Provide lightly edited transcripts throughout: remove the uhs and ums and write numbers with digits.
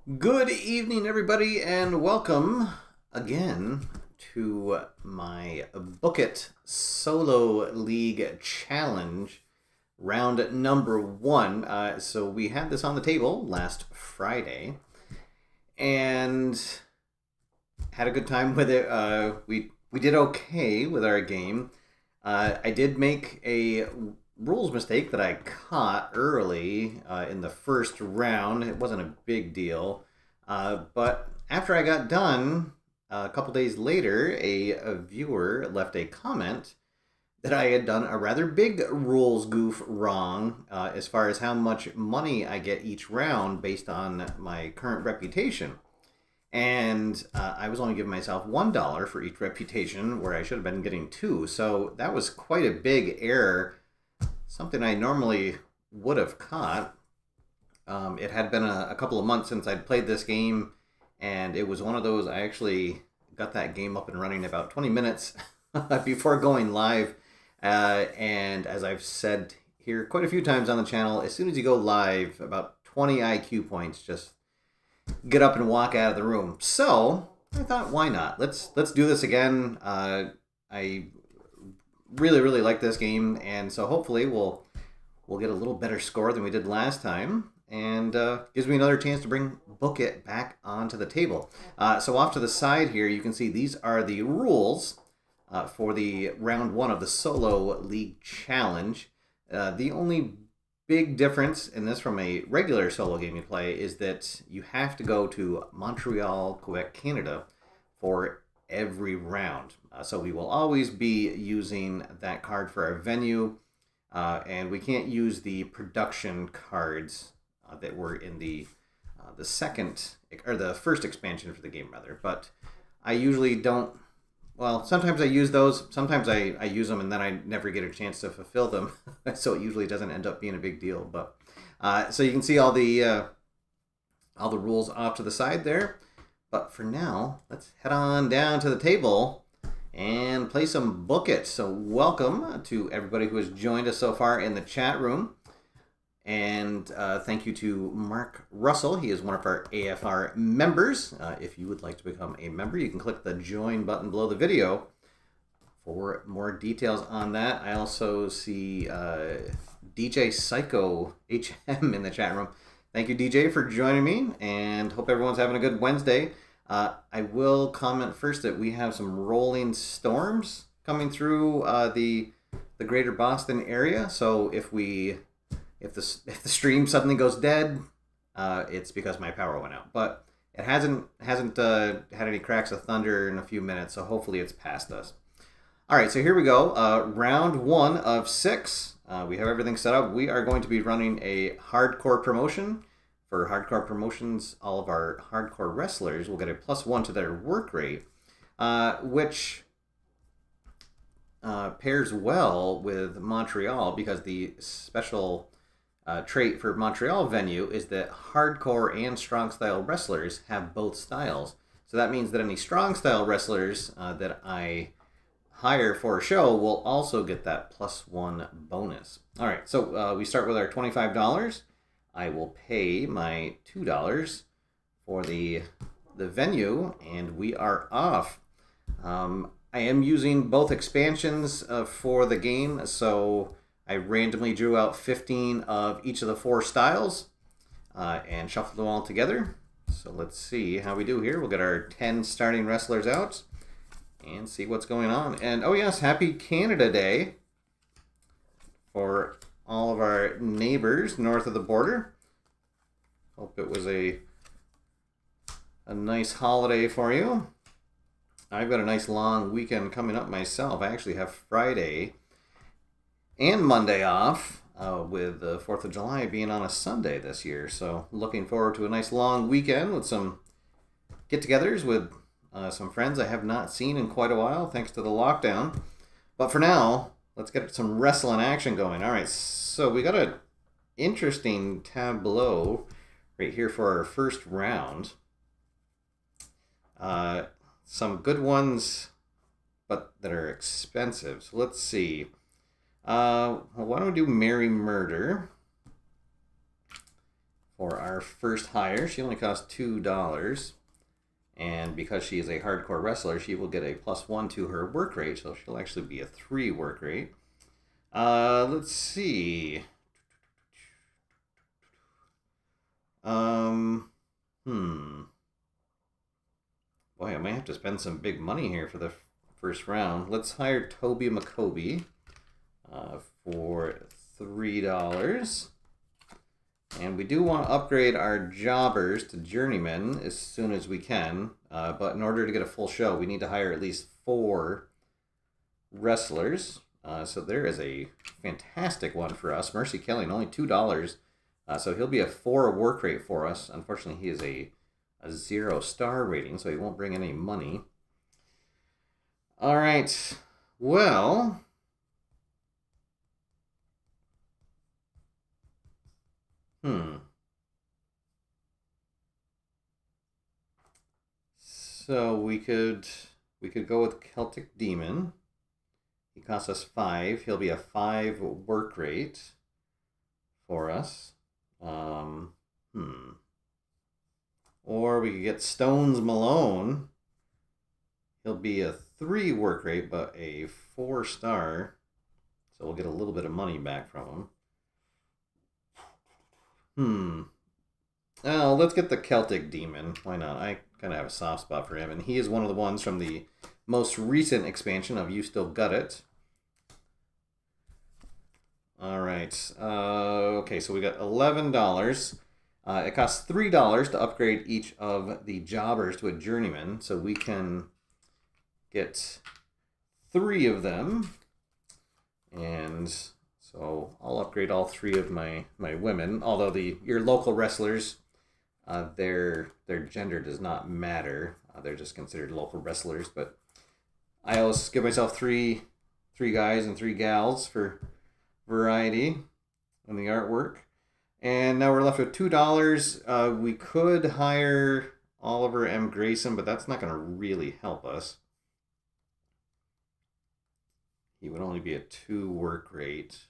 Good evening, everybody, and welcome again to my Book It Solo League Challenge, round number one. So we had this on the table last Friday, and had a good time with it. We did okay with our game. I did make a rules mistake that I caught early in the first round. It wasn't a big deal. But after I got done, a couple days later, a viewer left a comment that I had done a rather big rules goof wrong as far as how much money I get each round based on my current reputation. And I was only giving myself $1 for each reputation, where I should have been getting two. So that was quite a big error, something I normally would have caught. It had been a couple of months since I'd played this game, and it was one of those. I actually got that game up and running about 20 minutes before going live. And as I've said here quite a few times on the channel, as soon as you go live, about 20 IQ points just get up and walk out of the room. So I thought, why not? Let's do this again. I really like this game, and so hopefully we'll get a little better score than we did last time, and gives me another chance to bring Book It back onto the table. So off to the side here, you can see these are the rules for the round one of the Solo League Challenge. The only big difference in this from a regular solo game you play is that you have to go to Montreal, Quebec, Canada for every round. So we will always be using that card for our venue, and we can't use the production cards that were in the second or the first expansion for the game rather. But I usually don't. Well, sometimes I use those. Sometimes I use them and then I never get a chance to fulfill them. So it usually doesn't end up being a big deal. But so you can see all the rules off to the side there. But for now, let's head on down to the table and play some Book It. So welcome to everybody who has joined us so far in the chat room. And thank you to Mark Russell. He is one of our AFR members. If you would like to become a member, you can click the join button below the video for more details on that. I also see DJ Psycho HM in the chat room. Thank you, DJ, for joining me, and hope everyone's having a good Wednesday. I will comment first that we have some rolling storms coming through the greater Boston area. So if the stream suddenly goes dead, it's because my power went out. But it hasn't had any cracks of thunder in a few minutes, so hopefully it's past us. All right, so here we go. Round one of 6. We have everything set up. We are going to be running a hardcore promotion. For hardcore promotions, all of our hardcore wrestlers will get a +1 to their work rate, which pairs well with Montreal, because the special trait for Montreal venue is that hardcore and strong style wrestlers have both styles. So that means that any strong style wrestlers that I hire for a show will also get that +1 bonus. All right, so we start with our $25. I will pay my $2 for the venue, and we are off. I am using both expansions for the game, so I randomly drew out 15 of each of the 4 styles and shuffled them all together. So let's see how we do here. We'll get our 10 starting wrestlers out and see what's going on. And oh yes, happy Canada Day for all of our neighbors north of the border. Hope it was a nice holiday for you. I've got a nice long weekend coming up myself. I actually have Friday and Monday off, with the 4th of July being on a Sunday this year. So looking forward to a nice long weekend with some get-togethers with some friends I have not seen in quite a while, thanks to the lockdown. But for now, let's get some wrestling action going. All right, so we got an interesting tableau right here for our first round. Some good ones, but that are expensive. So let's see. Why don't we do Merry Murder for our first hire. She only costs $2. And because she is a hardcore wrestler, she will get a +1 to her work rate. So she'll actually be a 3 work rate. Let's see. Boy, I might have to spend some big money here for the first round. Let's hire Toby McCoby for $3. And we do want to upgrade our jobbers to journeymen as soon as we can. But in order to get a full show, we need to hire at least 4 wrestlers. So there is a fantastic one for us. Mercy Killing, only $2. So he'll be a 4 work rate for us. Unfortunately, he is a 0-star rating, so he won't bring any money. All right. Well, so we could go with Celtic Demon. He costs us 5. He'll be a 5 work rate for us. Or we could get Stones Malone. He'll be a 3 work rate, but a 4-star. So we'll get a little bit of money back from him. Oh, let's get the Celtic Demon. Why not? I kind of have a soft spot for him. And he is one of the ones from the most recent expansion of You Still Got It. All right. Okay, so we got $11. It costs $3 to upgrade each of the jobbers to a journeyman. So we can get 3 of them. And so I'll upgrade all 3 of my women. Although your local wrestlers, their gender does not matter. They're just considered local wrestlers. But I always give myself 3 guys and 3 gals for variety in the artwork. And now we're left with $2. We could hire Oliver M. Grayson, but that's not going to really help us. He would only be a 2 work rate.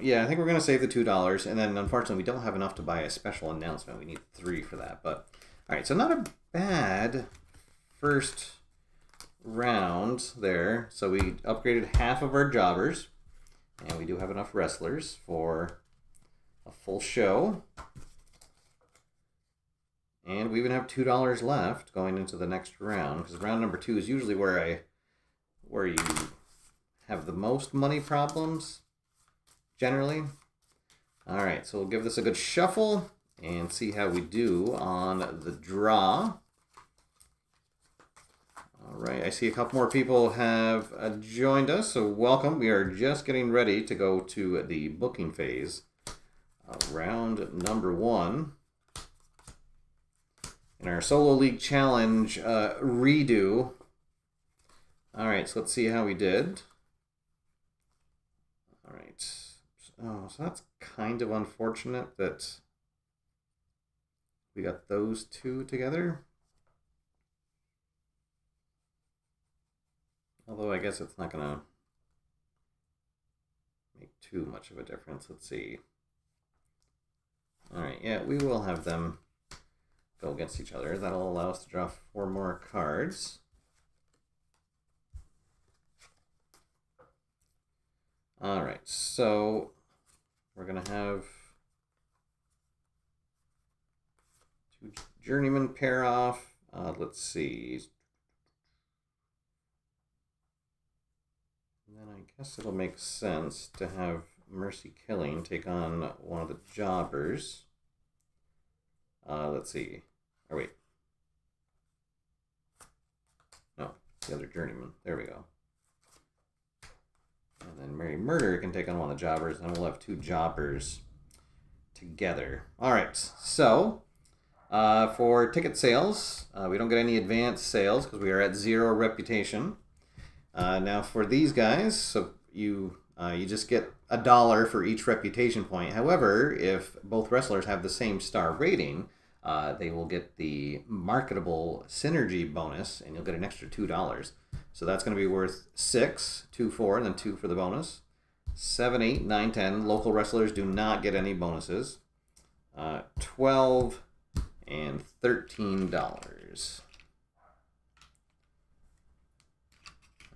Yeah, I think we're going to save the $2. And then, unfortunately, we don't have enough to buy a special announcement. We need 3 for that. But all right, so not a bad first round there. So we upgraded half of our jobbers. And we do have enough wrestlers for a full show. And we even have $2 left going into the next round. Because round number 2 is usually where you have the most money problems, generally. All right, so we'll give this a good shuffle and see how we do on the draw. All right, I see a couple more people have joined us, so welcome. We are just getting ready to go to the booking phase. Round number 1. In our Solo League Challenge redo. All right, so let's see how we did. All right. Oh, so that's kind of unfortunate that we got those 2 together. Although I guess it's not going to make too much of a difference. Let's see. All right, yeah, we will have them go against each other. That'll allow us to draw 4 more cards. All right, so we're going to have 2 journeymen pair off. Let's see. And then I guess it'll make sense to have Mercy Killing take on one of the jobbers. Let's see. Oh, wait. No, the other journeyman. There we go. And then Mary Murder can take on one of the jobbers, and we'll have 2 jobbers together. All right, so for ticket sales, we don't get any advanced sales because we are at 0 reputation. Now for these guys, so you just get $1 for each reputation point. However, if both wrestlers have the same star rating, they will get the marketable synergy bonus, and you'll get an extra $2. So that's going to be worth 6, 2, 4, and then 2 for the bonus. 7, 8, 9, 10. Local wrestlers do not get any bonuses. $12 and $13.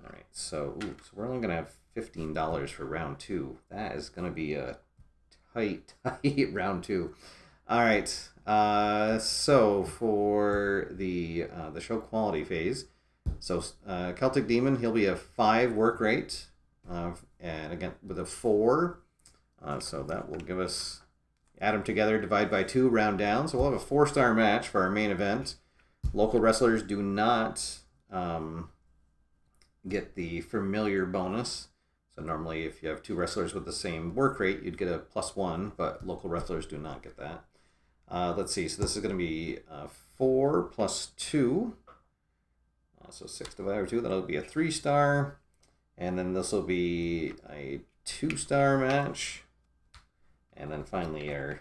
All right, so we're only gonna have $15 for round 2. That is gonna be a tight round 2. All right, so for the show quality phase, so Celtic Demon, he'll be a 5 work rate, and again with a 4, so that will give us, add them together, divide by 2, round down. So we'll have a 4-star match for our main event. Local wrestlers do not get the familiar bonus. So normally if you have 2 wrestlers with the same work rate, you'd get a +1, but local wrestlers do not get that. Let's see, so this is going to be 4 plus 2. So 6 divided by 2, that'll be a 3-star. And then this will be a 2-star match. And then finally our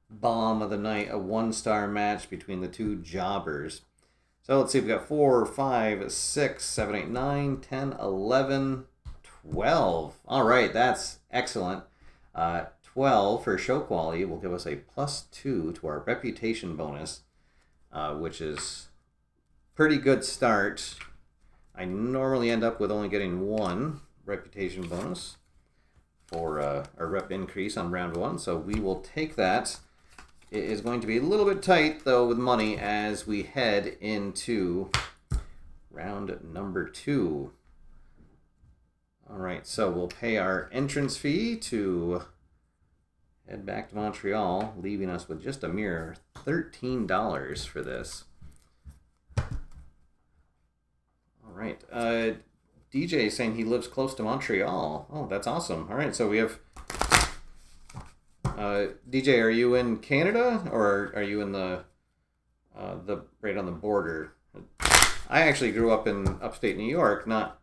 bomb of the night, a 1-star match between the 2 jobbers. So let's see, we've got 4, 5, 6, 7, 8, 9, 10, 11, 12. All right, that's excellent. 12 for show quality will give us a +2 to our reputation bonus, which is pretty good start. I normally end up with only getting 1 reputation bonus for a rep increase on round 1, so we will take that. It is going to be a little bit tight, though, with money as we head into round number 2. All right, so we'll pay our entrance fee to head back to Montreal, leaving us with just a mere $13 for this. All right. DJ is saying he lives close to Montreal. Oh, that's awesome. All right, so we have... DJ, are you in Canada, or are you in the right on the border? I actually grew up in upstate New York, not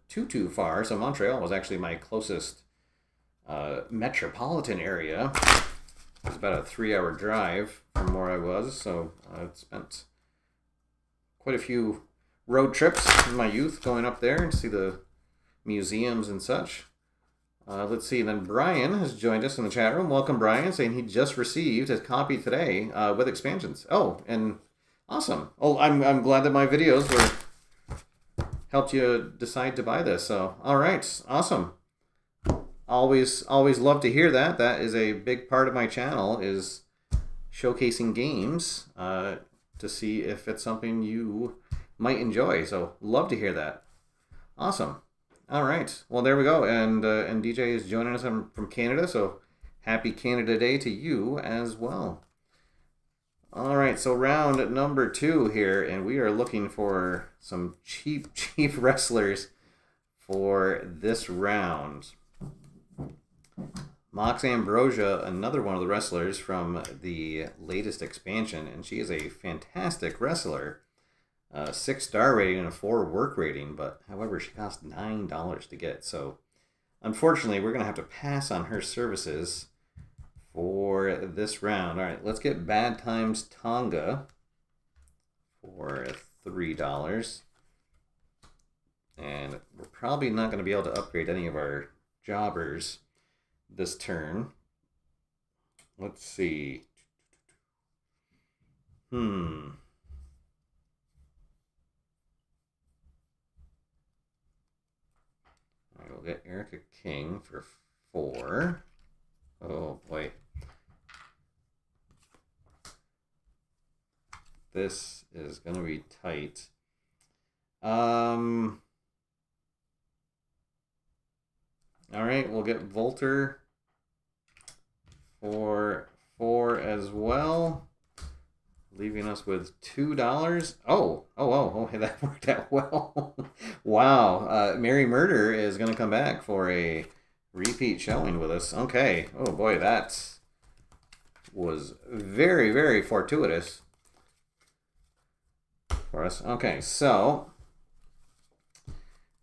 too far, so Montreal was actually my closest metropolitan area. It was about a 3-hour drive from where I was, so I spent quite a few road trips in my youth going up there to see the museums and such. Let's see, then Brian has joined us in the chat room. Welcome, Brian, saying he just received his copy today with expansions. Oh, and awesome. Oh, I'm glad that my videos helped you decide to buy this. So, all right, awesome. Always love to hear that. That is a big part of my channel, is showcasing games to see if it's something you might enjoy. So love to hear that. Awesome. All right. Well, there we go. And DJ is joining us from Canada. So happy Canada Day to you as well. All right. So round number 2 here, and we are looking for some cheap wrestlers for this round. Mox Ambrosia, another one of the wrestlers from the latest expansion, and she is a fantastic wrestler. 6-star rating and a 4 work rating, but however, she costs $9 to get. So unfortunately, we're going to have to pass on her services for this round. All right, let's get Bad Times Tonga for $3. And we're probably not going to be able to upgrade any of our jobbers this turn. Let's see. I will get Erica King for 4. Oh boy. This is going to be tight. All right, we'll get Volter for 4 as well, leaving us with $2. Oh, that worked out well. Wow, Mary Murder is going to come back for a repeat showing with us. Okay. Oh boy, that was very, very fortuitous for us. Okay, so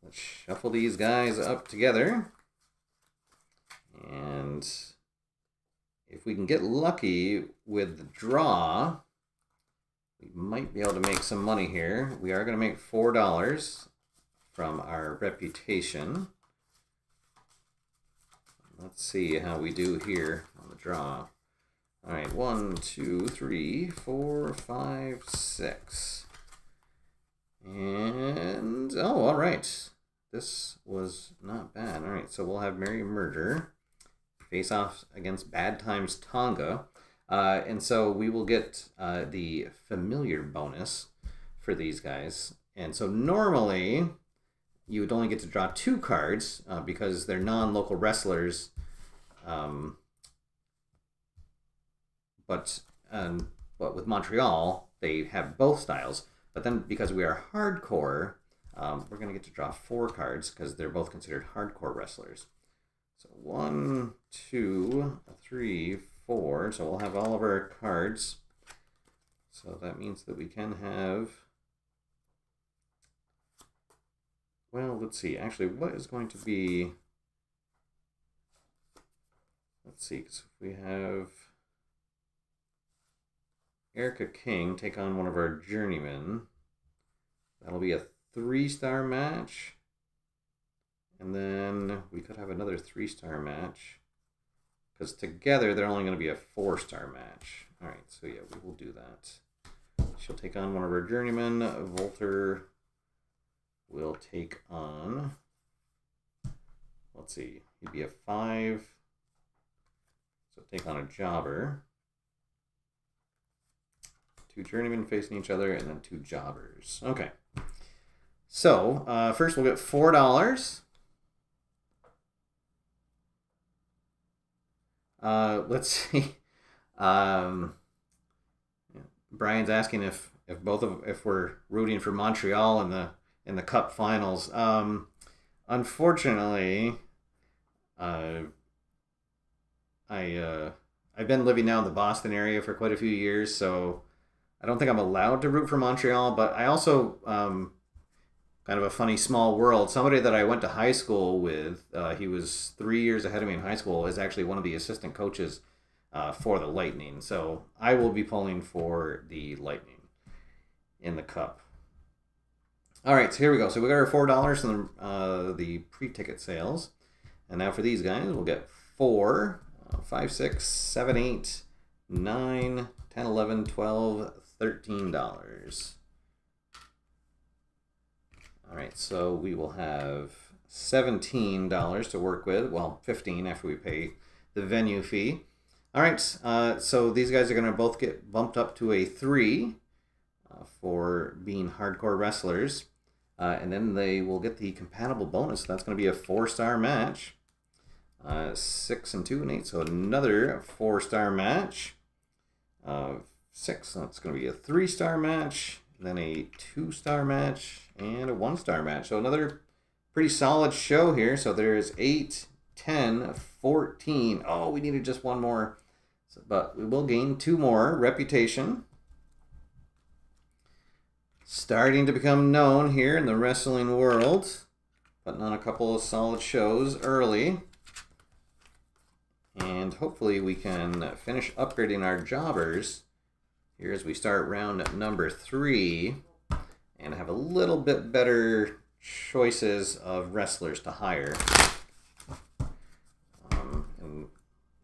let's shuffle these guys up together. And if we can get lucky with the draw, we might be able to make some money here. We are going to make $4 from our reputation. Let's see how we do here on the draw. All right, 1, 2, 3, 4, 5, 6. And, oh, all right. This was not bad. All right, so we'll have Merry Murder face off against Bad Times Tonga. And so we will get the familiar bonus for these guys. And so normally you would only get to draw 2 cards because they're non-local wrestlers. But with Montreal, they have both styles. But then because we are hardcore, we're going to get to draw 4 cards because they're both considered hardcore wrestlers. So 1, 2, 3, 4. So we'll have all of our cards. So that means that we can have... Well, let's see. Actually, what is going to be... Let's see. So if we have Erica King take on one of our journeymen, that'll be a 3-star match. And then we could have another 3-star match. Because together they're only going to be a 4-star match. Alright, so yeah, we will do that. She'll take on one of our journeymen. Volter will take on... Let's see. He'd be a 5. So take on a jobber. 2 journeymen facing each other, and then 2 jobbers. Okay. So, first we'll get $4. Let's see. Brian's asking if we're rooting for Montreal in the Cup Finals. Unfortunately, I've been living now in the Boston area for quite a few years, so I don't think I'm allowed to root for Montreal. But I also kind of a funny small world. Somebody that I went to high school with, he was 3 years ahead of me in high school, is actually one of the assistant coaches for the Lightning. So I will be pulling for the Lightning in the Cup. All right, so here we go. So we got our $4 from the pre-ticket sales. And now for these guys, we'll get 4, 5, 6, 7, 8, 9, 10, 11, 12, $13. All right, so we will have $17 to work with. Well, $15 after we pay the venue fee. All right, so these guys are going to both get bumped up to a 3 for being hardcore wrestlers. And then they will get the compatible bonus. That's going to be a 4-star match. 6 and 2 and 8, so another 4-star match. 6, so it's going to be a 3-star match, then a 2-star match, and a 1-star match. So another pretty solid show here. So there's 8, 10, 14. Oh, we needed just one more. So, but we will gain 2 more. Reputation. Starting to become known here in the wrestling world. Putting on a couple of solid shows early. And hopefully we can finish upgrading our jobbers here as we start round number 3 and have a little bit better choices of wrestlers to hire. And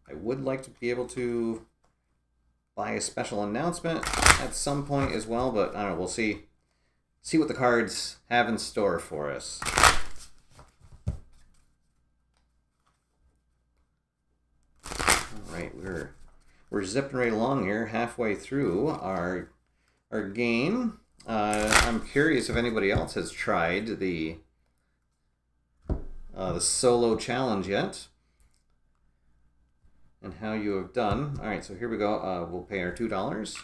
I would like to be able to buy a special announcement at some point as well, but I don't know, we'll see what the cards have in store for us. All right, we're zipping right along here, halfway through our game. I'm curious if anybody else has tried the solo challenge yet, and how you have done. All right, so here we go. We'll pay our $2,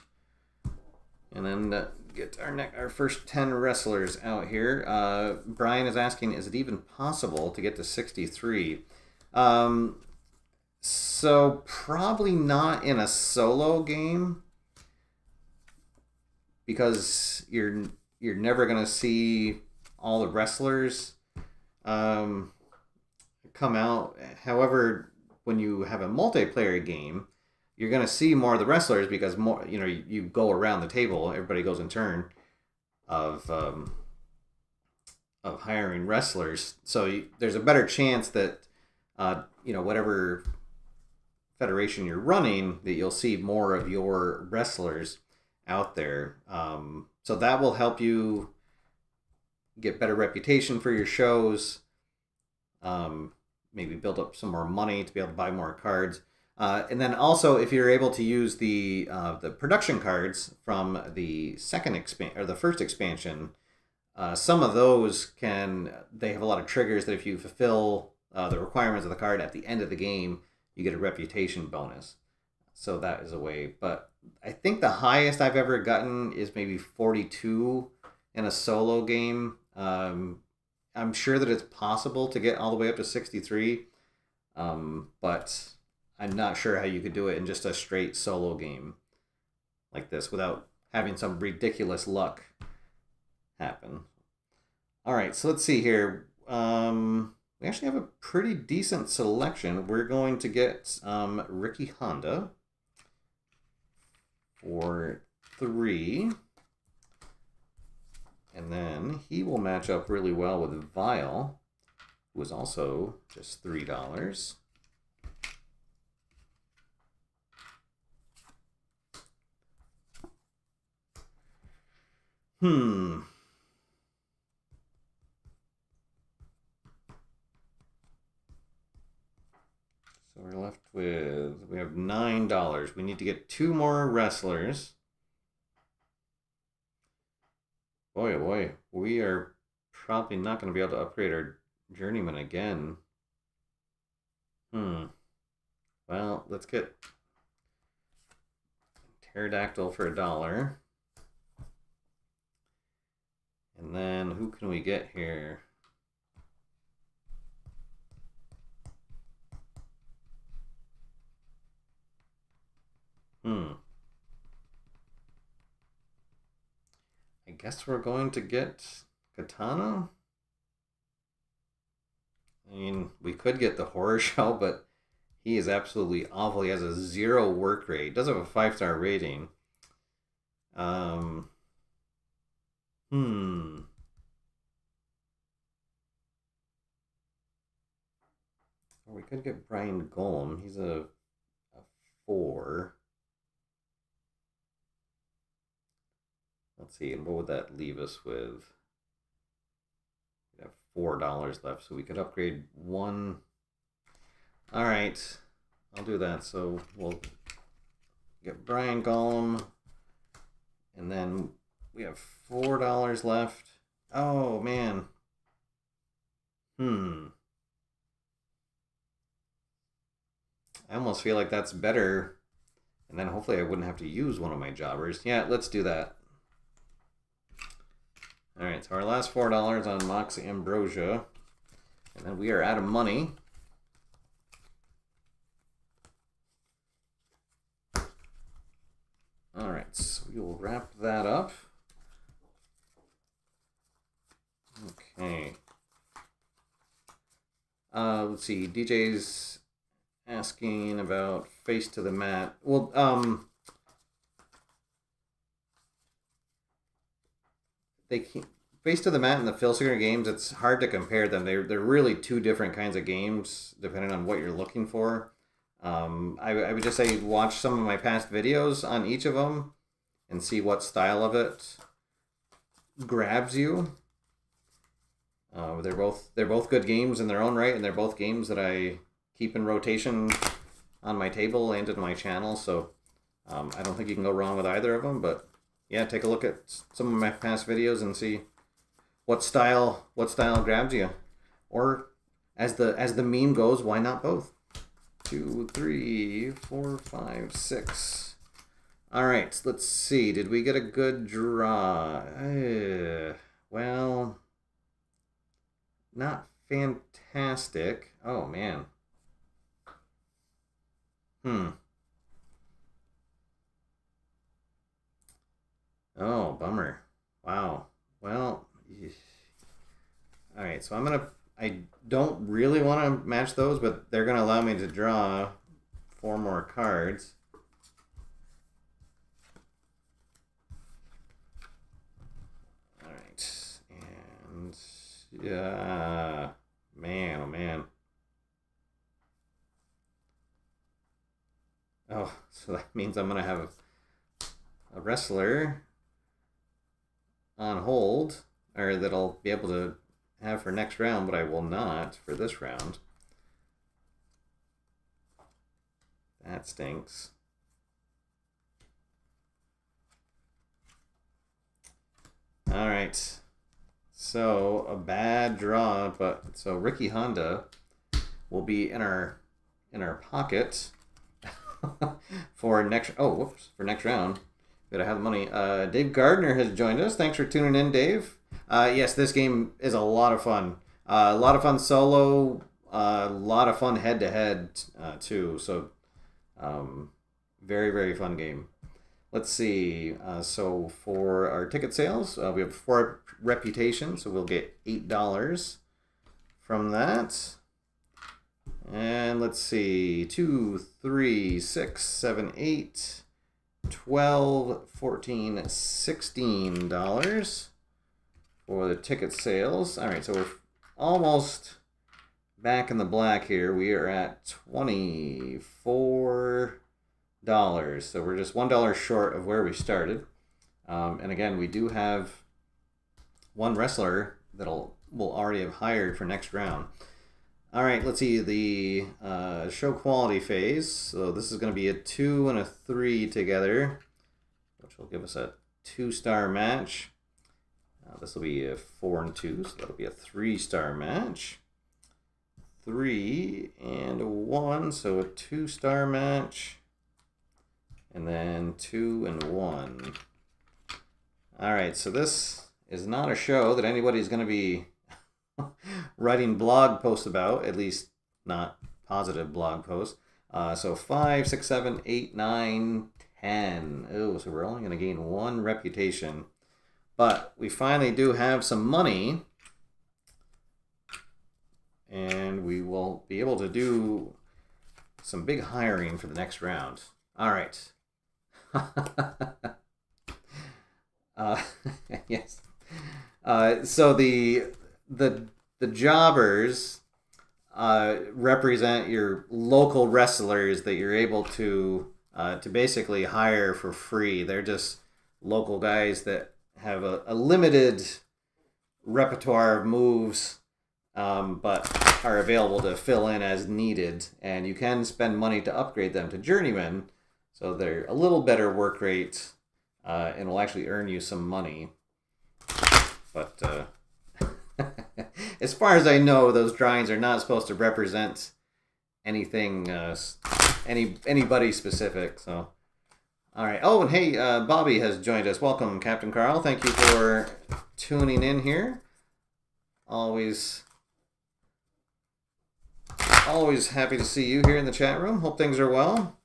and then get our first 10 wrestlers out here. Brian is asking, is it even possible to get to 63? So probably not in a solo game, because you're never gonna see all the wrestlers come out. However, when you have a multiplayer game, you're gonna see more of the wrestlers, because more, you go around the table, everybody goes in turn of hiring wrestlers. So there's a better chance that whatever federation you're running, that you'll see more of your wrestlers out there. So that will help you get better reputation for your shows. Maybe build up some more money to be able to buy more cards. And then also, if you're able to use the production cards from the first expansion, some of those they have a lot of triggers that if you fulfill the requirements of the card at the end of the game, you get a reputation bonus. So that is a way. But I think the highest I've ever gotten is maybe 42 in a solo game. I'm sure that it's possible to get all the way up to 63, but I'm not sure how you could do it in just a straight solo game like this without having some ridiculous luck happen. All right, so let's see here. We actually have a pretty decent selection. We're going to get Ricky Honda for 3. And then he will match up really well with Vile, who is also just $3. So we're left with, we have $9. We need to get 2 more wrestlers. Boy, oh boy, we are probably not going to be able to upgrade our journeyman again. Well, let's get Pterodactyl for $1. And then who can we get here? I guess we're going to get Katana. I mean, we could get the Horror Shell, but he is absolutely awful. He has a 0 work rate. He does have a 5-star rating. Or we could get Brian Golem. He's a 4. Let's see, and what would that leave us with? We have $4 left, so we could upgrade 1. All right, I'll do that. So we'll get Brian Golem, and then we have $4 left. Oh man. I almost feel like that's better, and then hopefully I wouldn't have to use one of my jobbers. Yeah, let's do that. All right, so our last $4 on Mox Ambrosia, and then we are out of money. All right, so we will wrap that up. Okay. Let's see. DJ's asking about Face to the Mat. Well, Face to the Mat and the Filsinger games, it's hard to compare them. They're really 2 different kinds of games depending on what you're looking for. I would just say watch some of my past videos on each of them and see what style of it grabs you. They're both good games in their own right, and they're both games that I keep in rotation on my table and in my channel. So I don't think you can go wrong with either of them. But yeah, take a look at some of my past videos and see what style grabs you, or as the meme goes, why not both? 2, 3, 4, 5, 6. All right, let's see. Did we get a good draw? Well, not fantastic. Oh man. Oh, bummer. Wow. Well, all right, so I don't really want to match those, but they're going to allow me to draw 4 more cards. All right, and man, oh man. Oh, so that means I'm going to have a wrestler on hold, or that I'll be able to have for next round, but I will not for this round. That stinks. All right. So a bad draw, but so Ricky Honda will be in our pocket for next. Oh, whoops! For next round, gotta have the money. Dave Gardner has joined us. Thanks for tuning in, Dave. Yes, this game is a lot of fun. A lot of fun solo. A lot of fun head to head too. So, very very fun game. Let's see. So for our ticket sales, we have 4 reputation, so we'll get $8 from that. And let's see, 2, 3, 6, 7, 8, 12, 14, $16 for the ticket sales. All right, so we're almost back in the black here. We are at $24. So we're just $1 short of where we started. And again, we do have one wrestler we'll already have hired for next round. All right, let's see the show quality phase. So this is going to be a 2 and a 3 together, which will give us a 2-star match. This will be a 4 and 2, so that'll be a 3-star match. 3 and 1, so a 2-star match. And then 2 and 1. All right, so this is not a show that anybody's going to be writing blog posts about, at least not positive blog posts. So 5, 6, 7, 8, 9, 10. Oh, so we're only going to gain 1 reputation. But we finally do have some money. And we will be able to do some big hiring for the next round. All right. Yes. So the jobbers represent your local wrestlers that you're able to basically hire for free. They're just local guys that have a limited repertoire of moves, but are available to fill in as needed. And you can spend money to upgrade them to journeymen. So they're a little better work rate, and will actually earn you some money. But as far as I know, those drawings are not supposed to represent anything, anybody specific. So, all right. Oh, and hey, Bobby has joined us. Welcome, Captain Carl. Thank you for tuning in here. Always happy to see you here in the chat room. Hope things are well.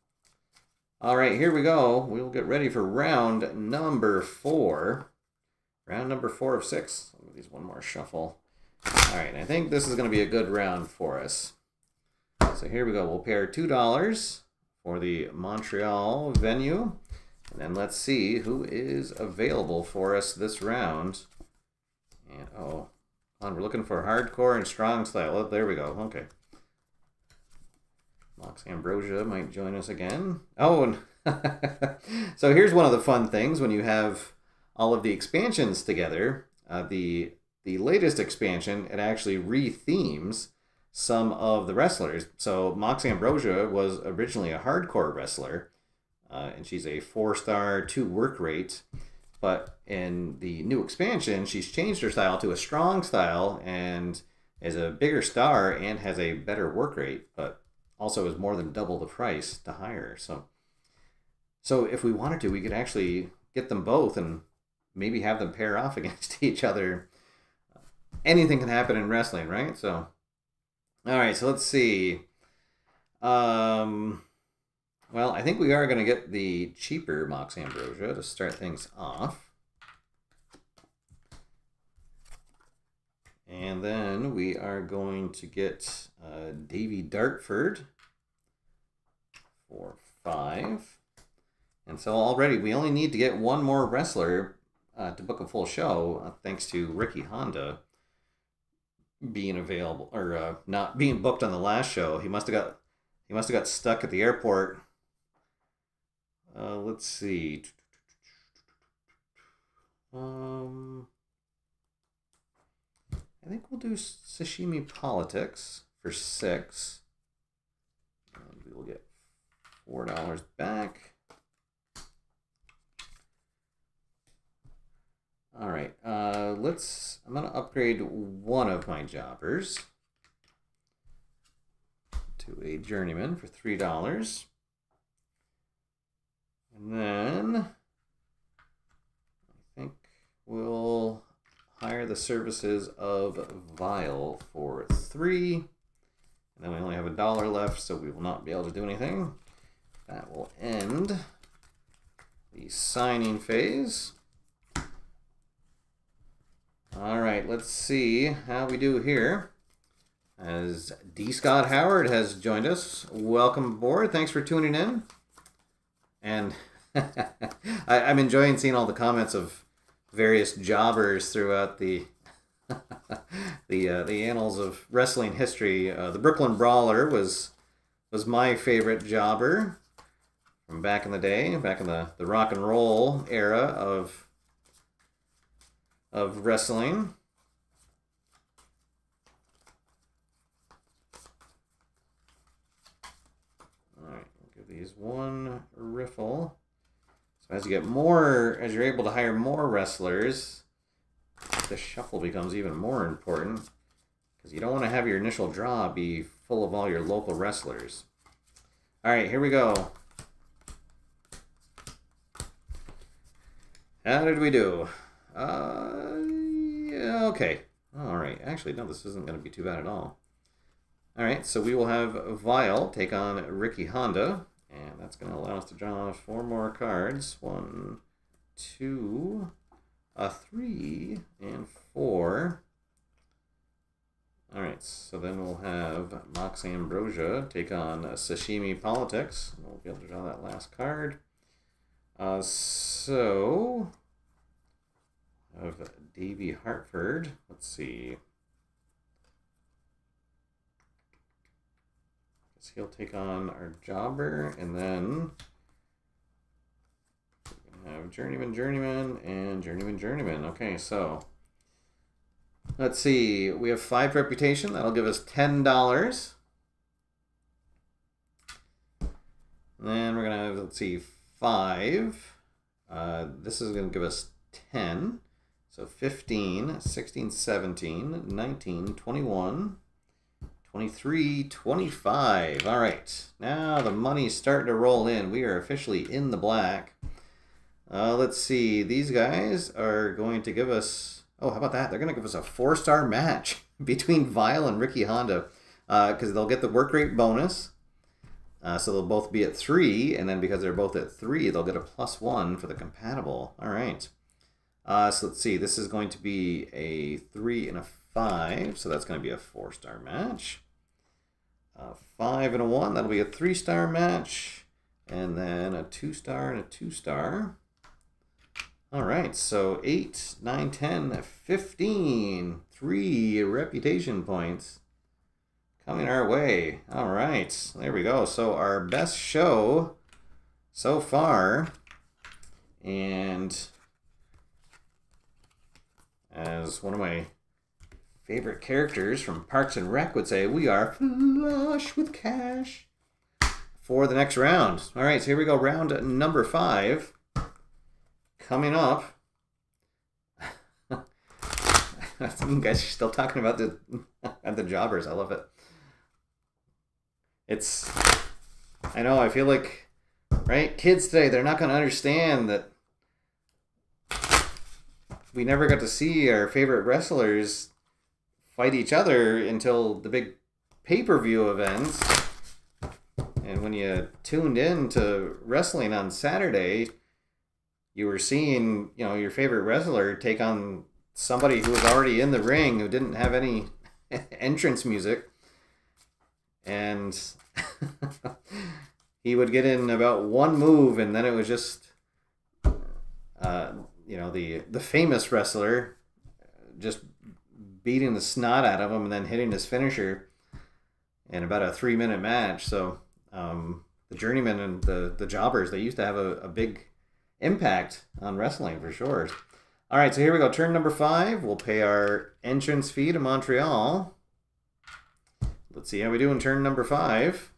All right, here we go. We'll get ready for round number 4. Round number 4 of 6. I'll give these one more shuffle. All right, I think this is going to be a good round for us. So here we go. We'll pair $2 for the Montreal venue. And then let's see who is available for us this round. And we're looking for hardcore and strong style. Oh, there we go. Okay. Mox Ambrosia might join us again. Oh, and so here's one of the fun things when you have all of the expansions together. The latest expansion, it actually re-themes some of the wrestlers. So Mox Ambrosia was originally a hardcore wrestler, and she's a 4-star, 2 work rate. But in the new expansion, she's changed her style to a strong style and is a bigger star and has a better work rate, but also is more than double the price to hire. So if we wanted to, we could actually get them both and maybe have them pair off against each other. Anything can happen in wrestling, right? So, all right, so let's see. Well, I think we are going to get the cheaper Mox Ambrosia to start things off. And then we are going to get Davey Dartford for 5. And so already we only need to get one more wrestler to book a full show, thanks to Ricky Honda being available, or not being booked on the last show. He must have got stuck at the airport Let's see. I think we'll do Sashimi Politics for 6. And we will get $4 back. All right, I'm going to upgrade one of my jobbers to a journeyman for $3. And then I think we'll hire the services of Vile for 3. And then we only have $1 left, so we will not be able to do anything. That will end the signing phase. All right, let's see how we do here. As D. Scott Howard has joined us. Welcome aboard. Thanks for tuning in. And I'm enjoying seeing all the comments of various jobbers throughout the the annals of wrestling history. The Brooklyn Brawler was my favorite jobber from back in the day, back in the rock and roll era of wrestling. All right, we'll give these one riffle. So as you're able to hire more wrestlers, the shuffle becomes even more important because you don't want to have your initial draw be full of all your local wrestlers. All right, here we go. How did we do? Yeah, okay. All right. Actually, no, this isn't going to be too bad at all. All right, so we will have Vile take on Ricky Honda, and that's going to allow us to draw 4 more cards. 1, 2, 3, and 4. All right, so then we'll have Mox Ambrosia take on Sashimi Politics. We'll be able to draw that last card. So of Davey Hartford. Let's see. Guess he'll take on our jobber, and then we're gonna have Journeyman, and Journeyman. Okay, so let's see. We have 5 reputation. That'll give us $10. And then we're gonna have, let's see, 5. This is gonna give us 10. So 15, 16, 17, 19, 21, 23, 25. All right. Now the money's starting to roll in. We are officially in the black. Let's see. These guys are going to give us... Oh, how about that? They're going to give us a 4-star match between Vile and Ricky Honda because they'll get the work rate bonus. So they'll both be at 3. And then because they're both at 3, they'll get a +1 for the compatible. All right. So let's see, this is going to be a 3 and a 5, so that's going to be a 4-star match. 5 and a 1, that'll be a 3-star match. And then a 2-star and a 2-star. All right, so 8, 9, 10, 15. 3 reputation points coming our way. All right, there we go. So our best show so far. And as one of my favorite characters from Parks and Rec would say, we are flush with cash for the next round. All right, so here we go. Round number 5 coming up. You guys are still talking about the jobbers. I love it. I know, I feel like, right? Kids today, they're not going to understand that we never got to see our favorite wrestlers fight each other until the big pay-per-view events. And when you tuned in to wrestling on Saturday, you were seeing, your favorite wrestler take on somebody who was already in the ring who didn't have any entrance music. And he would get in about one move, and then it was just the famous wrestler just beating the snot out of him and then hitting his finisher in about a 3-minute match. So journeymen and the jobbers, they used to have a big impact on wrestling for sure. All right, so here we go. Turn number 5. We'll pay our entrance fee to Montreal. Let's see how we do in turn number 5.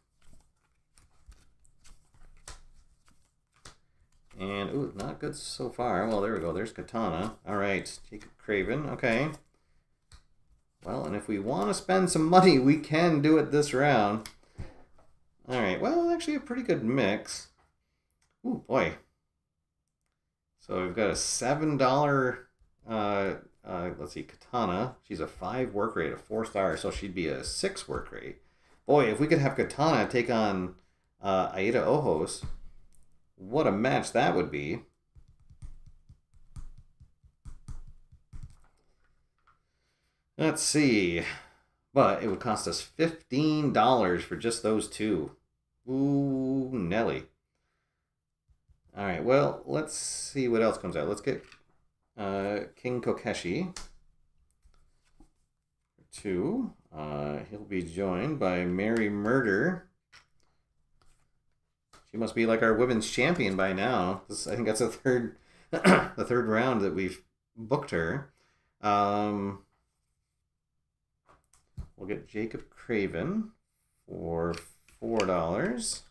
And, ooh, not good so far. Well, there we go. There's Katana. All right, Jacob Craven. Okay. Well, and if we want to spend some money, we can do it this round. All right, well, actually a pretty good mix. Ooh, boy. So we've got a $7, let's see, Katana. She's a 5 work rate, a 4-star, so she'd be a 6 work rate. Boy, if we could have Katana take on Aida Ojos, what a match that would be. Let's see. But it would cost us $15 for just those 2. Ooh, Nelly. All right, well, let's see what else comes out. Let's get King Kokeshi. 2. He'll be joined by Mary Murder. She must be like our women's champion by now. I think that's the third, the third round that we've booked her. We'll get Jacob Craven for $4.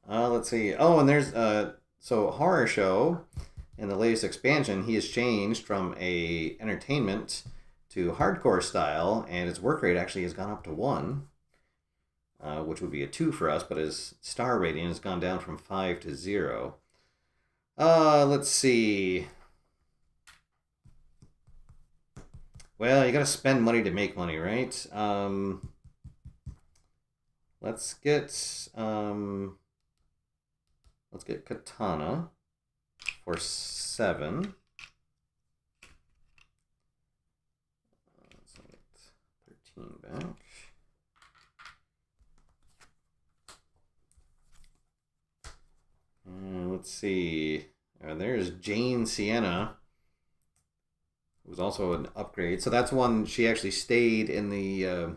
Let's see. Oh, and there's so Horror Show in the latest expansion. He has changed from a entertainment to hardcore style, and his work rate actually has gone up to 1, which would be a 2 for us. But his star rating has gone down from 5 to 0. Let's see. Well, you got to spend money to make money, right? Let's get Katana for 7. Let's get 13 back. And let's see. There's Jane Sienna. It was also an upgrade. So that's one, she actually stayed in the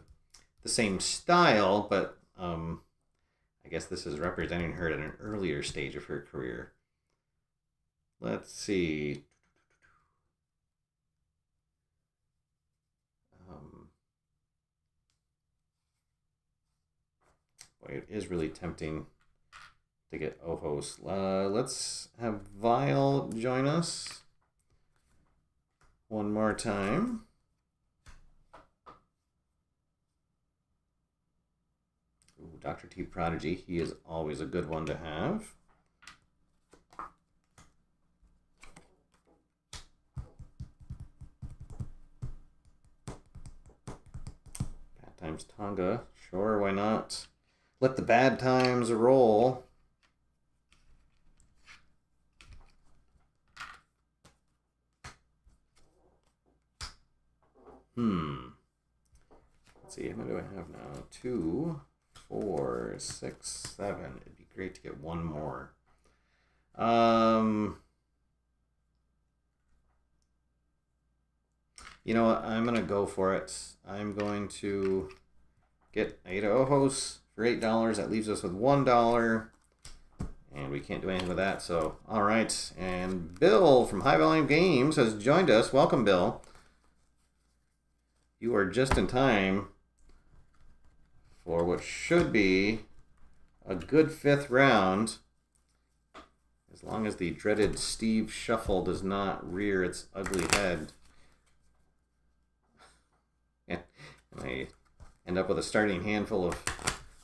same style, but I guess this is representing her at an earlier stage of her career. Let's see. Boy, it is really tempting to get Ojos. Let's have Vile join us one more time. Ooh, Dr. T Prodigy, he is always a good one to have. Bad Times Tonga, sure, why not? Let the bad times roll. Let's see, how many do I have now? 2, 4, 6, 7. It'd be great to get one more. You know what? I'm gonna go for it. I'm going to get Aida Ojos for $8. That leaves us with $1. And we can't do anything with that, so all right. And Bill from High Volume Games has joined us. Welcome, Bill. You are just in time for what should be a good 5th round, as long as the dreaded Steve Shuffle does not rear its ugly head. And I end up with a starting handful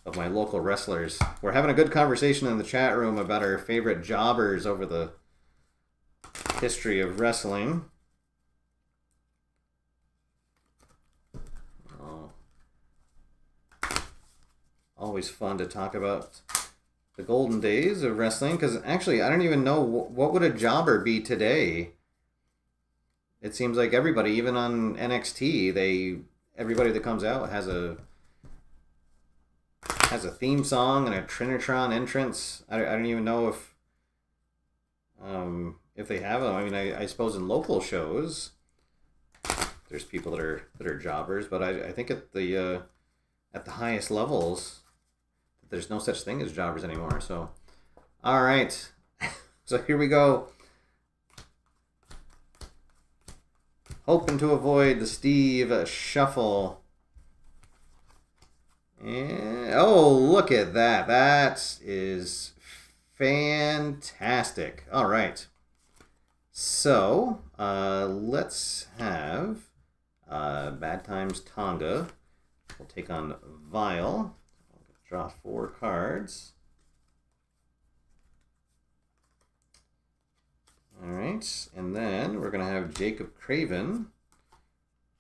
of my local wrestlers. We're having a good conversation in the chat room about our favorite jobbers over the history of wrestling. Always fun to talk about the golden days of wrestling, because actually I don't even know what would a jobber be today. It seems like everybody, even on NXT, everybody that comes out has a theme song and a Trinitron entrance. I don't even know if they have them. I mean, I suppose in local shows there's people that are jobbers, but I think at the highest levels, there's no such thing as jobbers anymore. So, all right, so here we go. Hoping to avoid the Steve shuffle. And, oh, look at that. That is fantastic. All right. So, let's have Bad Times Tonga. We'll take on Vile. Draw 4 cards. All right, and then we're going to have Jacob Craven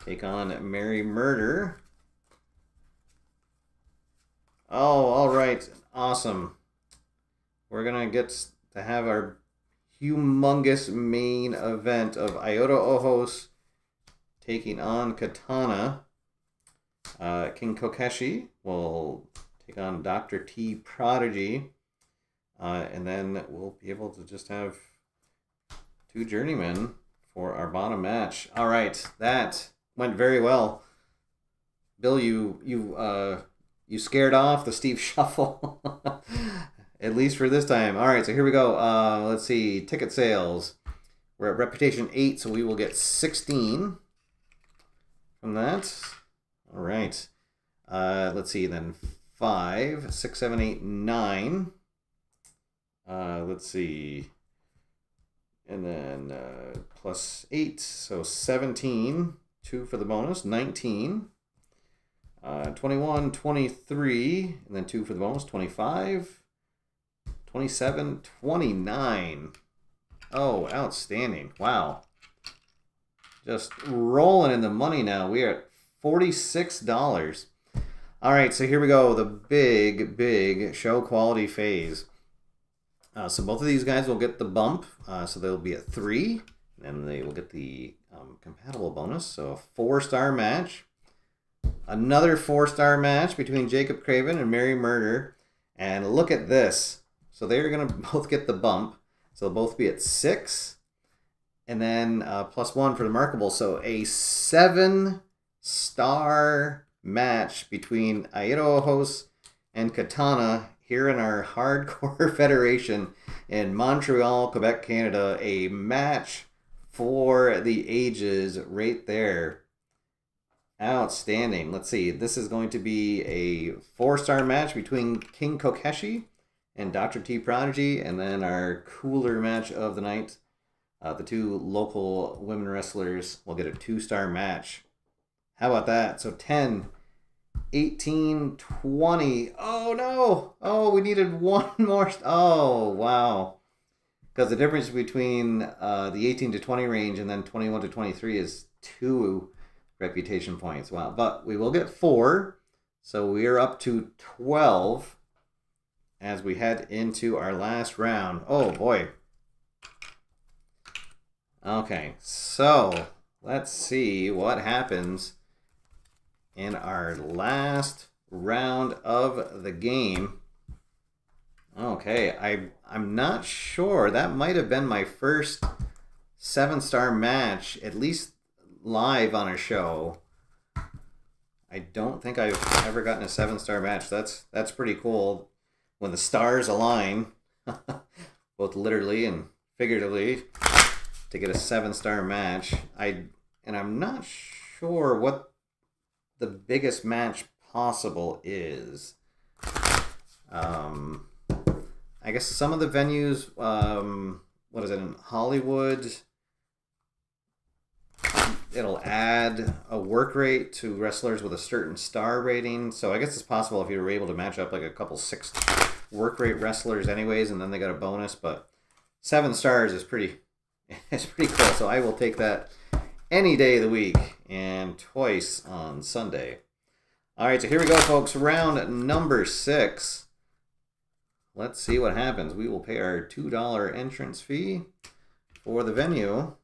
take on Merry Murder. Oh, all right, awesome. We're going to get to have our humongous main event of Iota Ojos taking on Katana. King Kokeshi will take on Dr. T Prodigy. And then we'll be able to just have 2 journeymen for our bottom match. All right, that went very well. Bill, you scared off the Steve Shuffle, at least for this time. All right, so here we go. Let's see, ticket sales. We're at Reputation 8, so we will get 16 from that. All right. Let's see, then 5, 6, 7, 8, 9. Let's see. And then plus 8, so 17. 2 for the bonus, 19. 21, 23, and then 2 for the bonus, 25. 27, 29. Oh, outstanding. Wow. Just rolling in the money now. We are at $46. All right, so here we go. The big show quality phase. So both of these guys will get the bump. So they'll be at 3. And they will get the compatible bonus. So a 4-star match. Another 4-star match between Jacob Craven and Merry Murder. And look at this. So they're going to both get the bump. So they'll both be at 6. And then plus 1 for the markable. So a 7-star match between Iota Ojos and Katana here in our hardcore federation in Montreal, Quebec, Canada. A match for the ages right there. Outstanding. Let's see. This is going to be a 4-star match between King Kokeshi and Dr. T Prodigy. And then our cooler match of the night, the 2 local women wrestlers will get a 2-star match. How about that? So 10, 18, 20. Oh, no. Oh, we needed 1 more. Oh, wow. Because the difference between the 18 to 20 range and then 21 to 23 is 2 reputation points. Wow. But we will get 4. So we are up to 12 as we head into our last round. Oh, boy. Okay, so let's see what happens in our last round of the game. Okay, I'm not sure. That might have been my first 7-star match, at least live on a show. I don't think I've ever gotten a 7-star match. That's pretty cool. When the stars align, both literally and figuratively, to get a 7-star match. I'm not sure what the biggest match possible is. I guess some of the venues, what is it, in Hollywood, it'll add a work rate to wrestlers with a certain star rating. So I guess it's possible if you were able to match up like a couple 6 work rate wrestlers anyways, and then they got a bonus. But 7 stars is pretty cool. So I will take that any day of the week and twice on Sunday. All right, so here we go, folks. Round number 6. Let's see what happens. We will pay our $2 entrance fee for the venue.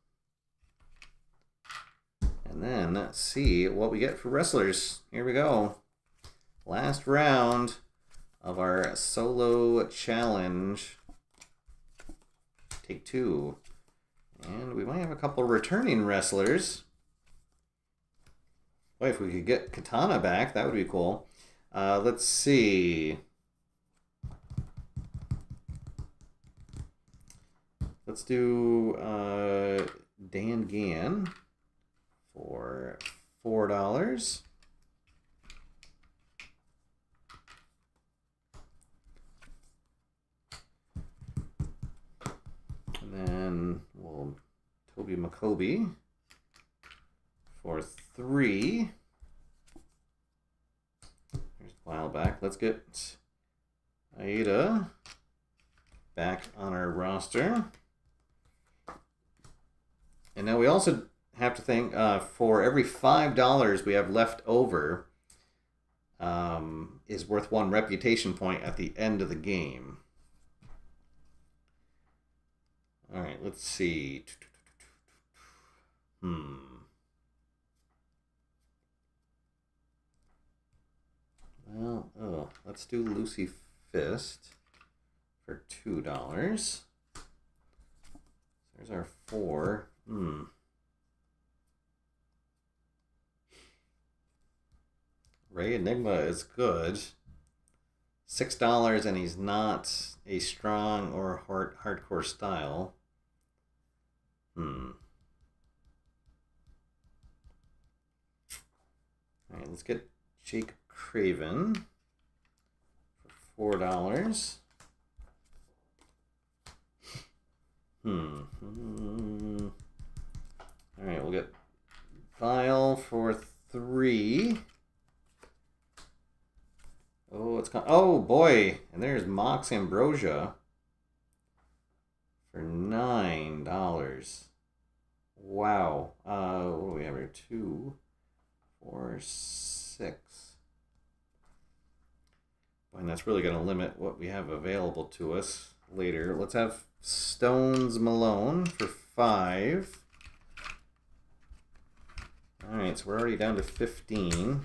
And then let's see what we get for wrestlers. Here we go. Last round of our solo challenge. Take 2. And we might have a couple returning wrestlers. Boy, if we could get Katana back, that would be cool. Let's see. Let's do Dan Gan for $4. And then we'll Toby McCoby for $3. There's a while back. Let's get Aida back on our roster. And now we also have to think for every $5 we have left over is worth 1 reputation point at the end of the game. All right, let's see. Well, let's do Lucy Fist for $2. There's our 4. Ray Enigma is good. $6, and he's not a strong or hardcore style. All right, let's get Jake Craven for $4. All right, we'll get Vile for $3. Oh boy, and there's Mox Ambrosia for $9. Wow. What do we have here? 2, 4, 6. And that's really going to limit what we have available to us later. Let's have Stones Malone for $5. All right, so we're already down to 15.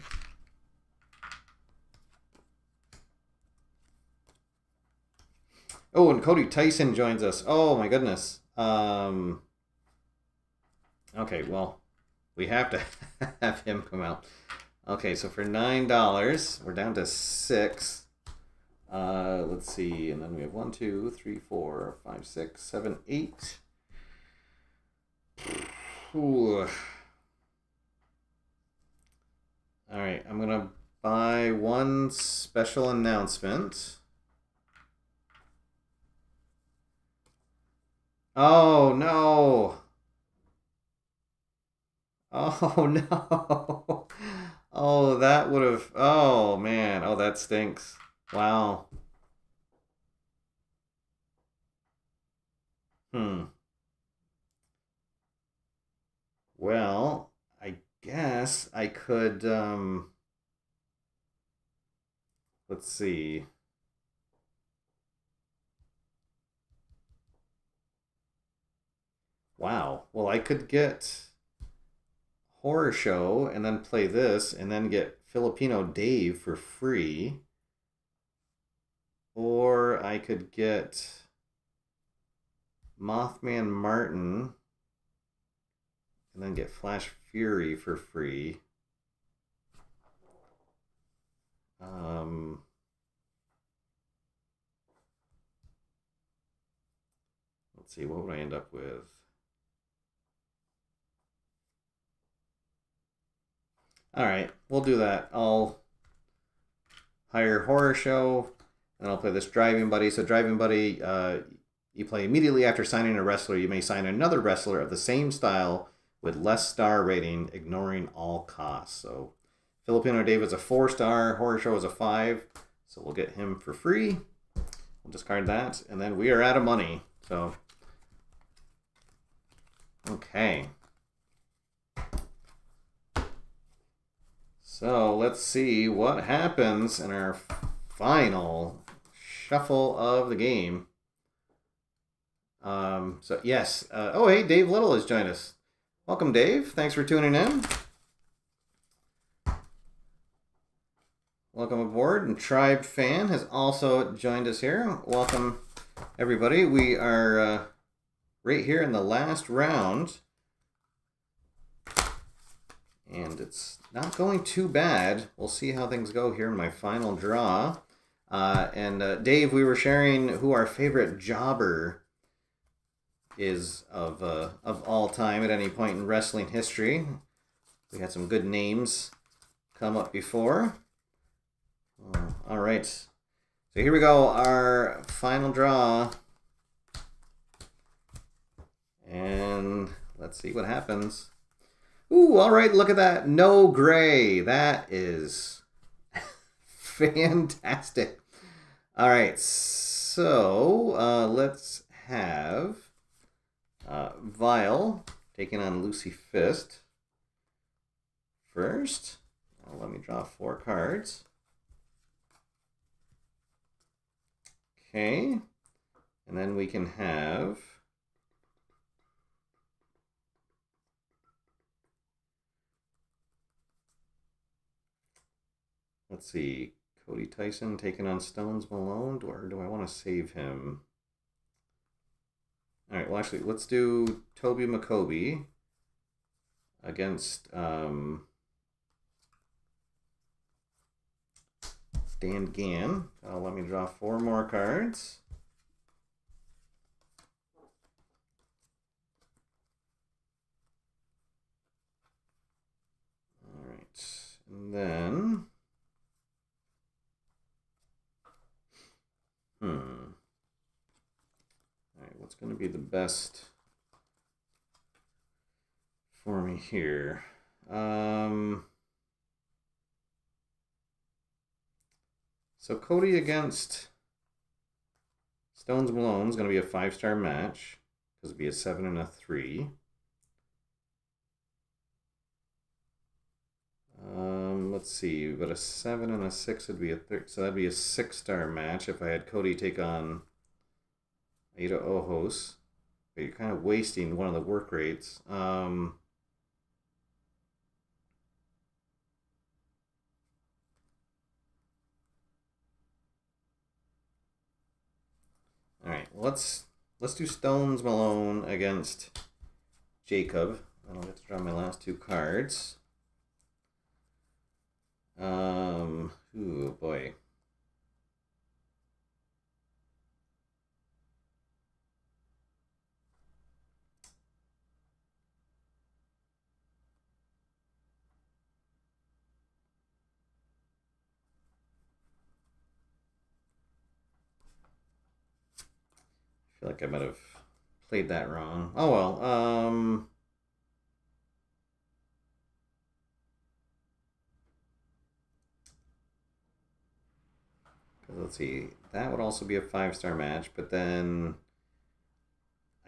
Oh, and Cody Tyson joins us. Oh my goodness. Okay, well, we have to have him come out. Okay, so for $9, we're down to 6. Let's see, and then we have 1, 2, 3, 4, 5, 6, 7, 8. Ooh. All right, I'm gonna buy 1 special announcement. Oh no! Oh no! Oh, that would have. Oh man! Oh, that stinks. Wow. Well, I guess I could. Let's see. Wow. Well, I could get Horror Show and then play this and then get Filipino Dave for free. Or I could get Mothman Martin and then get Flash Fury for free. Let's see, what would I end up with? All right, we'll do that. I'll hire Horror Show, and I'll play this Driving Buddy. So Driving Buddy, you play immediately after signing a wrestler. You may sign another wrestler of the same style with less star rating, ignoring all costs. So Filipino Dave is a 4-star, Horror Show is a 5, so we'll get him for free. We'll discard that, and then we are out of money. So, okay. So let's see what happens in our final shuffle of the game. So yes. Oh, hey, Dave Little has joined us. Welcome, Dave. Thanks for tuning in. Welcome aboard. And Tribe Fan has also joined us here. Welcome, everybody. We are right here in the last round. And it's not going too bad. We'll see how things go here in my final draw. Dave, we were sharing who our favorite jobber is of all time at any point in wrestling history. We had some good names come up before. All right. So here we go, our final draw. And let's see what happens. Ooh, all right, look at that. No gray. That is fantastic. All right, so let's have Vile taking on Lucy Fist first. Let me draw 4 cards. Okay, and then we can have let's see, Cody Tyson taking on Stones Malone, or do I want to save him? All right, well, actually, let's do Toby McCoby against Dan Gann. Let me draw 4 more cards. All right, and then all right, what's going to be the best for me here? So Cody against Stones Malone is going to be a 5-star match because it'd be a 7 and a 3. Let's see, but a 7 and a 6 would be a 3, so that'd be a 6-star match if I had Cody take on Ada Ojos. But you're kind of wasting one of the work rates. All right, let's do Stones Malone against Jacob. I don't get to draw my last 2 cards. Ooh, boy. I feel like I might have played that wrong. Oh well. Let's see. That would also be a 5-star match, but then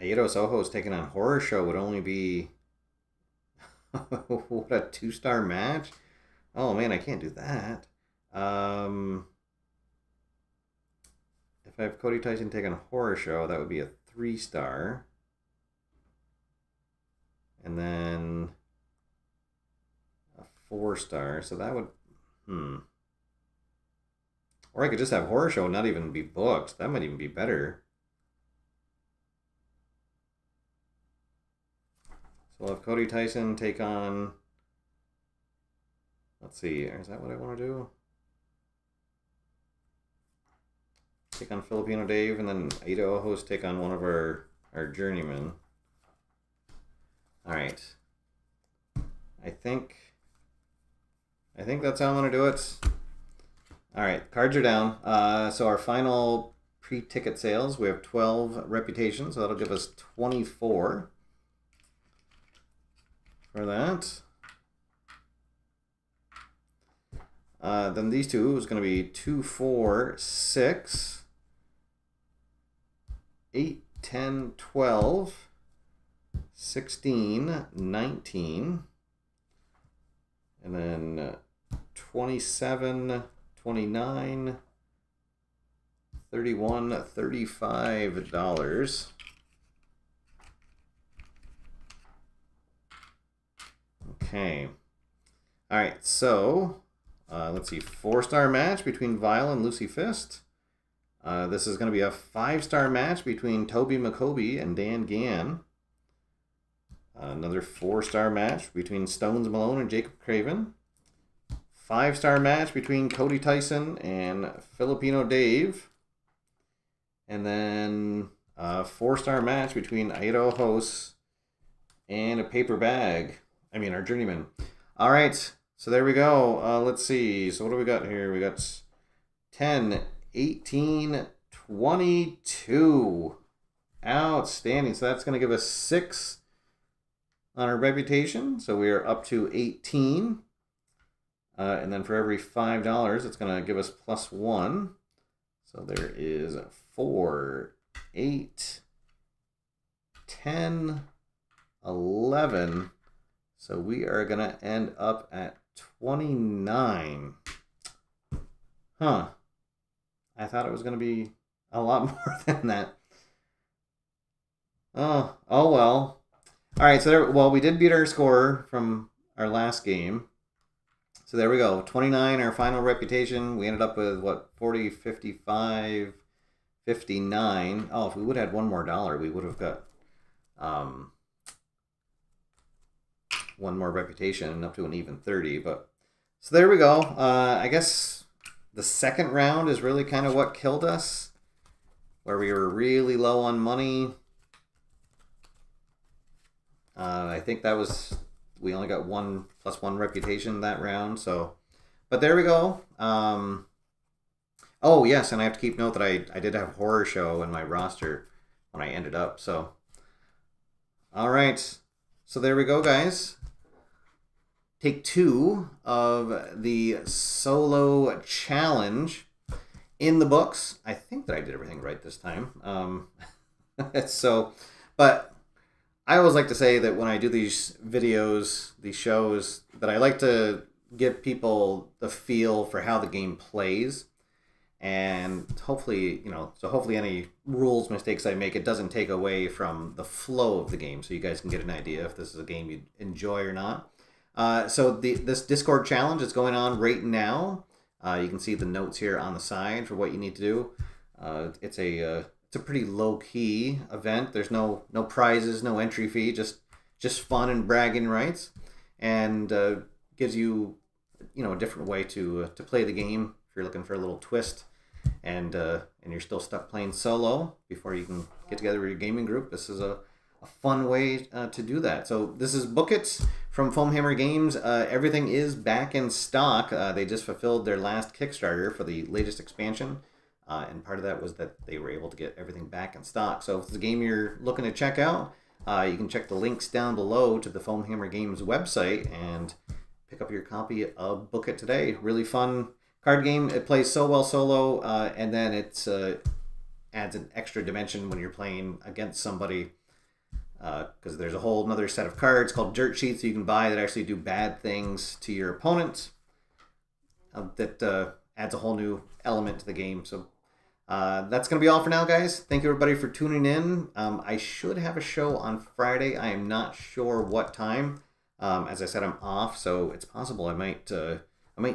Aedo Soho's taking on Horror Show would only be what, a 2-star match? Oh man, I can't do that. If I have Cody Tyson take on Horror Show, that would be a 3-star. And then a 4-star. So that would Or I could just have Horror Show and not even be booked. That might even be better. So we'll have Cody Tyson take on... Let's see, is that what I want to do? Take on Filipino Dave, and then Ada Ojos take on one of our journeymen. Alright. I think that's how I'm going to do it. Alright, cards are down. So our final pre-ticket sales, we have 12 reputations, so that'll give us 24 for that. Then these two is going to be 2, 4, 6, 8, 10, 12, 16, 19, and then 27, 29, 31, $35. Okay. All right, so let's see, 4-star match between Vile and Lucy Fist. This is going to be a 5-star match between Toby McCoby and Dan Gann. Another 4-star match between Stones Malone and Jacob Craven. 5-star match between Cody Tyson and Filipino Dave. And then a 4-star match between Airo Hos and a paper bag. I mean, our journeyman. All right, so there we go. Let's see. So what do we got here? We got 10, 18, 22. Outstanding. So that's going to give us 6 on our reputation. So we are up to 18. And then for every $5, it's going to give us +1. So there is 4, 8, 10, 11. So we are going to end up at 29. Huh. I thought it was going to be a lot more than that. Oh well. All right, so there, well, we did beat our score from our last game. So there we go. 29, our final reputation. We ended up with, what, 40, 55, 59. Oh, if we would have had one more dollar, we would have got one more reputation and up to an even 30. But so there we go. I guess the second round is really kind of what killed us, where we were really low on money. I think that was, we only got 1 +1 reputation that round. So, but there we go. Oh yes, and I have to keep note that I did have Horror Show in my roster when I ended up. So, all right. So there we go, guys. Take 2 of the solo challenge in the books. I think that I did everything right this time. So, but I always like to say that when I do these videos, these shows, that I like to give people the feel for how the game plays. And hopefully, so hopefully any rules mistakes I make, it doesn't take away from the flow of the game, so you guys can get an idea if this is a game you enjoy or not. So this Discord challenge is going on right now. You can see the notes here on the side for what you need to do. It's a pretty low-key event. There's no prizes, no entry fee, just fun and bragging rights, and gives you a different way to play the game if you're looking for a little twist, and you're still stuck playing solo before you can get together with your gaming group. This is a fun way to do that. So this is Book It from Foamhammer Games. Everything is back in stock. They just fulfilled their last Kickstarter for the latest expansion. And part of that was that they were able to get everything back in stock. So if it's a game you're looking to check out, you can check the links down below to the Foamhammer Games website and pick up your copy of Book It today. Really fun card game. It plays so well solo, and then it adds an extra dimension when you're playing against somebody, because there's a whole another set of cards called dirt sheets you can buy that actually do bad things to your opponent. That adds a whole new element to the game. So that's going to be all for now, guys. Thank you, everybody, for tuning in. I should have a show on Friday. I am not sure what time. As I said, I'm off, so it's possible I might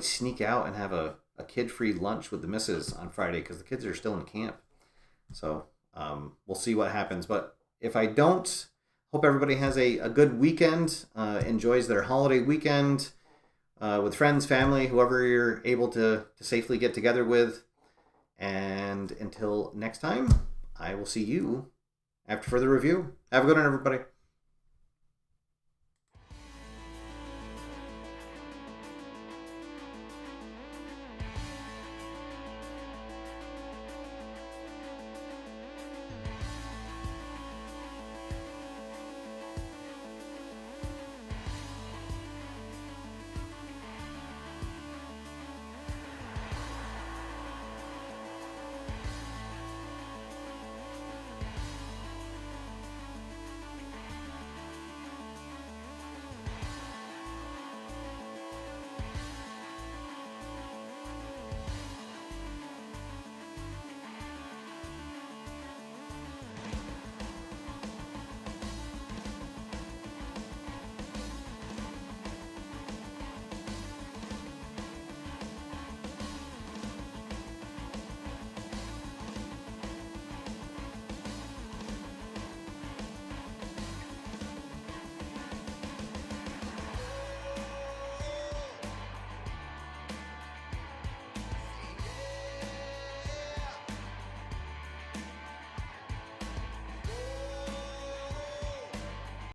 sneak out and have a kid-free lunch with the missus on Friday, because the kids are still in camp. So we'll see what happens. But if I don't, hope everybody has a good weekend, enjoys their holiday weekend with friends, family, whoever you're able to safely get together with. And until next time, I will see you after further review. Have a good one, everybody.